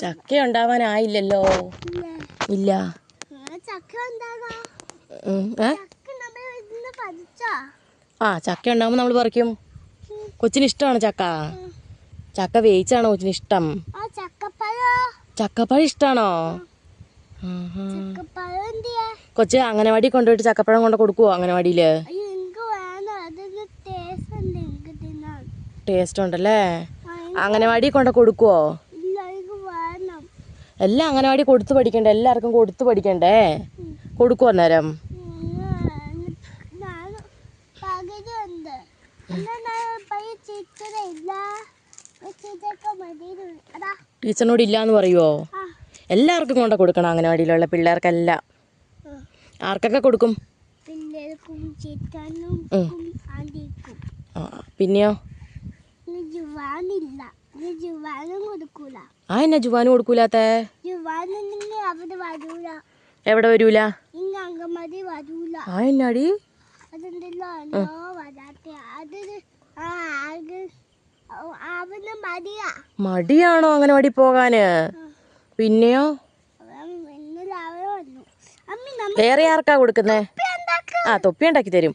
ചക്ക ഉണ്ടാവാനായില്ലല്ലോ. ഇല്ല. ആ ചക്ക ഉണ്ടാവുമ്പോ നമ്മൾ പറിക്കും. കൊച്ചിന് ഇഷ്ടമാണ് ചക്ക. ചക്ക വേവിച്ചാണോ കൊച്ചിന് ഇഷ്ടം? ചക്കപ്പഴം ഇഷ്ടാണോ? കൊച്ച് അംഗനവാടി കൊണ്ടുപോയിട്ട് ചക്കപ്പഴം കൊണ്ട് കൊടുക്കുവോ അംഗനവാടിയില്? ടേസ്റ്റ് ഉണ്ടല്ലേ. അംഗനവാടി കൊണ്ട് കൊടുക്കുവോ? എല്ലാം അംഗനവാടി കൊടുത്തു പഠിക്കണ്ടേ? എല്ലാവർക്കും കൊടുത്തു പഠിക്കണ്ടേ? കൊടുക്കുവോ അന്നേരം? ടീച്ചറിനോട് ഇല്ലാന്ന് പറയുവോ? എല്ലാവർക്കും കൊണ്ട് കൊടുക്കണം അംഗനവാടിയിലുള്ള പിള്ളേർക്കെല്ലാം. ആർക്കൊക്കെ കൊടുക്കും? പിന്നെയോ? ആ എന്നാ ജുവാന് കൊടുക്കൂലാത്ത? എവിടെ വരൂല? ആ എന്നാടി? മടിയാണോ അംഗനവാടി പോകാന്? പിന്നെയോ? വേറെ ആർക്കാ കൊടുക്കുന്നേ? ആ തൊപ്പി ഉണ്ടാക്കി തരും.